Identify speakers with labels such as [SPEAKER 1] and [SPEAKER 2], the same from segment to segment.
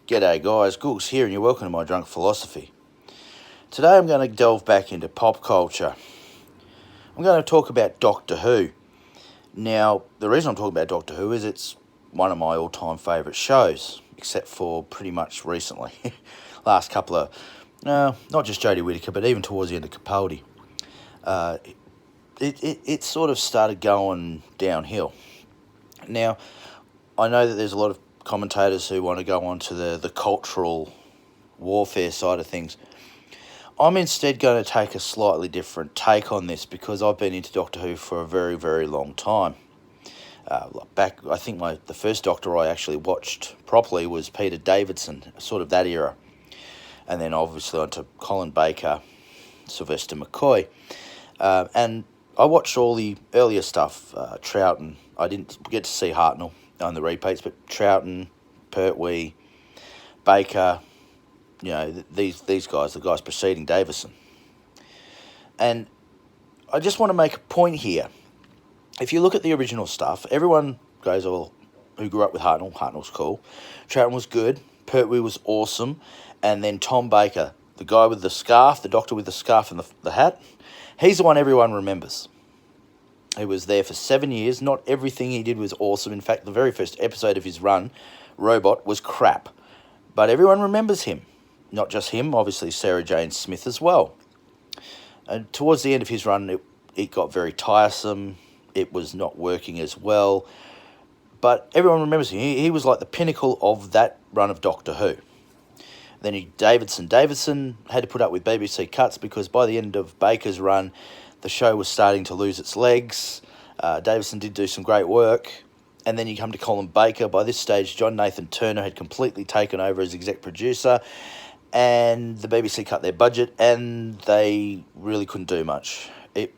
[SPEAKER 1] G'day guys, Googs here and you're welcome to my Drunk Philosophy. Today I'm going to delve back into pop culture. I'm going to talk about Doctor Who. Now, the reason I'm talking about Doctor Who is it's one of my all-time favourite shows, except for pretty much recently. Last couple of, not just Jodie Whittaker, but even towards the end of Capaldi. It sort of started going downhill. Now, I know that there's a lot of commentators who want to go on to the cultural warfare side of things. I'm instead going to take a slightly different take on this because I've been into Doctor Who for a very, very long time. Back, I think the first Doctor I actually watched properly was Peter Davison, sort of that era. And then obviously on to Colin Baker, Sylvester McCoy. And I watched all the earlier stuff, Troughton. I didn't get to see Hartnell on the repeats, but Troughton, Pertwee, Baker, these guys, the guys preceding Davison. And I just want to make a point here. If you look at the original stuff, everyone goes, who grew up with Hartnell's cool. Troughton was good, Pertwee was awesome, and then Tom Baker, the guy with the scarf, the doctor with the scarf and the hat, he's the one everyone remembers. He was there for 7 years. Not everything he did was awesome. In fact, the very first episode of his run, Robot, was crap. But everyone remembers him. Not just him, obviously Sarah Jane Smith as well. And towards the end of his run, it got very tiresome. It was not working as well. But everyone remembers him. He was like the pinnacle of that run of Doctor Who. Then Davison had to put up with BBC cuts because by the end of Baker's run, the show was starting to lose its legs. Davison did do some great work. And then you come to Colin Baker. By this stage, John Nathan Turner had completely taken over as exec producer. And the BBC cut their budget and they really couldn't do much. It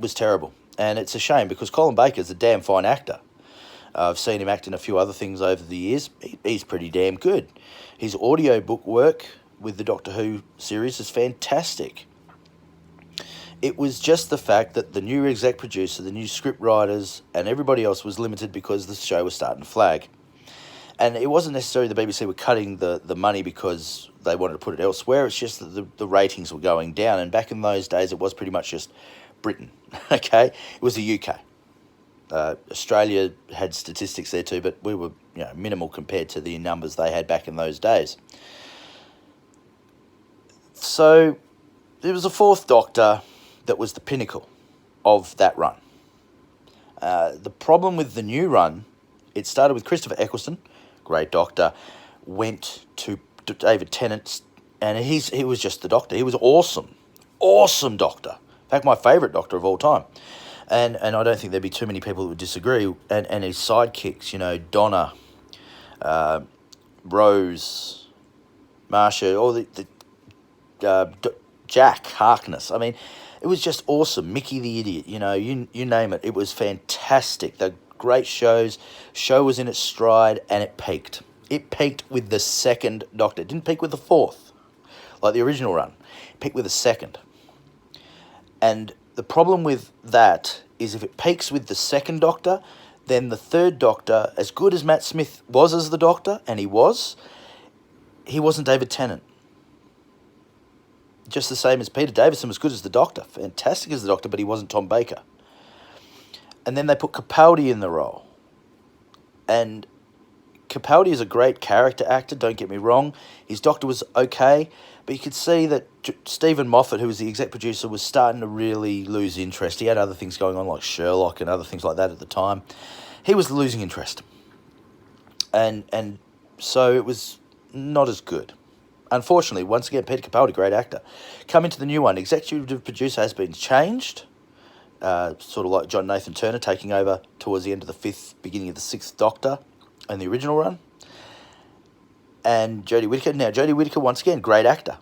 [SPEAKER 1] was terrible. And it's a shame because Colin Baker's a damn fine actor. I've seen him act in a few other things over the years. He's pretty damn good. His audiobook work with the Doctor Who series is fantastic. It was just the fact that the new exec producer, the new script writers, and everybody else was limited because the show was starting to flag. And it wasn't necessarily the BBC were cutting the money because they wanted to put it elsewhere. It's just that the ratings were going down. And back in those days, it was pretty much just Britain, okay? It was the UK. Australia had statistics there too, but we were minimal compared to the numbers they had back in those days. So there was a fourth Doctor that was the pinnacle of that run. The problem with the new run, it started with Christopher Eccleston, great Doctor, went to David Tennant, and he was just the Doctor. He was awesome Doctor. In fact, my favourite Doctor of all time. And I don't think there'd be too many people who would disagree. And his sidekicks, Donna, Rose, Marsha, all the Jack Harkness. I mean, it was just awesome. Mickey the Idiot, you name it. It was fantastic. The great shows. Show was in its stride and it peaked. It peaked with the second Doctor. It didn't peak with the fourth, like the original run. It peaked with the second. And the problem with that is if it peaks with the second Doctor, then the third Doctor, as good as Matt Smith was as the Doctor, and he wasn't David Tennant. Just the same as Peter Davison was good as the Doctor, fantastic as the Doctor, but he wasn't Tom Baker. And then they put Capaldi in the role. And Capaldi is a great character actor, don't get me wrong. His Doctor was okay, but you could see that Stephen Moffat, who was the exec producer, was starting to really lose interest. He had other things going on like Sherlock and other things like that at the time. He was losing interest. And so it was not as good. Unfortunately, once again, Peter Capaldi, great actor. Come into the new one, executive producer has been changed, sort of like John Nathan Turner taking over towards the end of the fifth, beginning of the sixth Doctor in the original run. And Jodie Whittaker. Now, Jodie Whittaker, once again, great actor.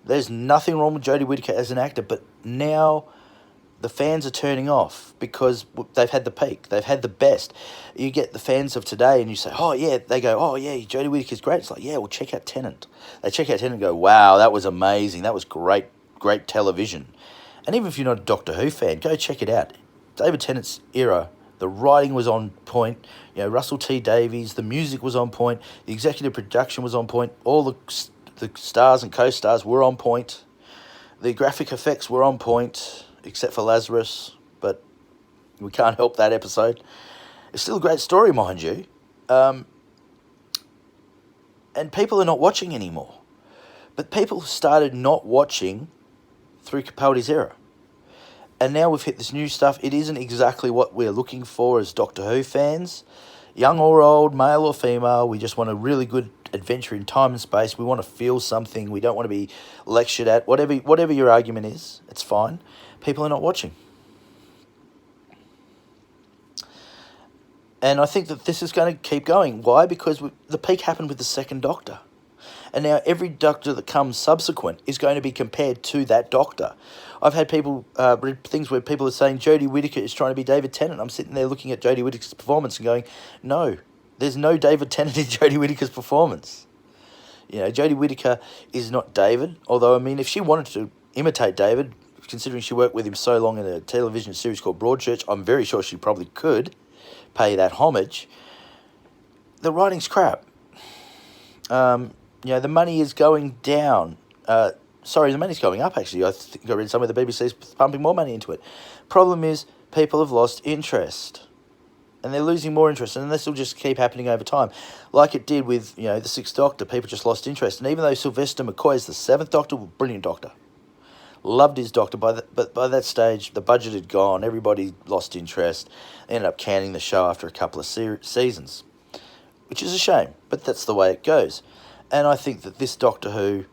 [SPEAKER 1] There's nothing wrong with Jodie Whittaker as an actor, but now the fans are turning off because they've had the peak. They've had the best. You get the fans of today and you say, oh, yeah. They go, oh, yeah, Jodie Whittaker's great. It's like, yeah, well, check out Tennant. They check out Tennant and go, wow, that was amazing. That was great television. And even if you're not a Doctor Who fan, go check it out. David Tennant's era, The writing was on point. You know, Russell T Davies, the music was on point. The executive production was on point. All the stars and co-stars were on point. The graphic effects were on point, except for Lazarus, but we can't help that episode. It's still a great story, mind you. And people are not watching anymore. But people started not watching through Capaldi's era. And now we've hit this new stuff. It isn't exactly what we're looking for as Doctor Who fans. Young or old, male or female, we just want a really good adventure in time and space. We want to feel something. We don't want to be lectured at. Whatever your argument is, it's fine. People are not watching. And I think that this is going to keep going. Why? Because the peak happened with the second Doctor. And now every Doctor that comes subsequent is going to be compared to that Doctor. I've had people read things where people are saying Jodie Whittaker is trying to be David Tennant. I'm sitting there looking at Jodie Whittaker's performance and going, no, there's no David Tennant in Jodie Whittaker's performance. You know, Jodie Whittaker is not David. Although, I mean, if she wanted to imitate David, considering she worked with him so long in a television series called Broadchurch, I'm very sure she probably could pay that homage. The writing's crap. You know, the money is going down. The money's going up, actually. I think I read somewhere the BBC's pumping more money into it. Problem is, people have lost interest. And they're losing more interest. And this will just keep happening over time. Like it did with, you know, the Sixth Doctor. People just lost interest. And even though Sylvester McCoy is the Seventh Doctor, brilliant Doctor. Loved his Doctor. But by that stage, the budget had gone. Everybody lost interest. They ended up canning the show after a couple of seasons. Which is a shame. But that's the way it goes. And I think that this Doctor Who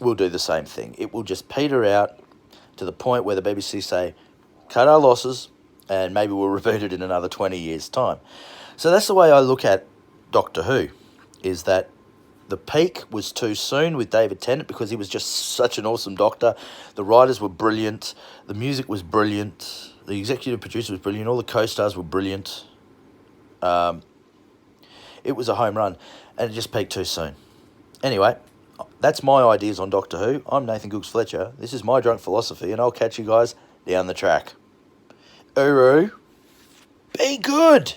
[SPEAKER 1] will do the same thing. It will just peter out to the point where the BBC say, cut our losses, and maybe we'll reboot it in another 20 years' time. So that's the way I look at Doctor Who, is that the peak was too soon with David Tennant because he was just such an awesome Doctor. The writers were brilliant. The music was brilliant. The executive producer was brilliant. All the co-stars were brilliant. It was a home run, and it just peaked too soon. Anyway, that's my ideas on Doctor Who. I'm Nathan Gooks Fletcher. This is my drunk philosophy, and I'll catch you guys down the track. Uru, be good.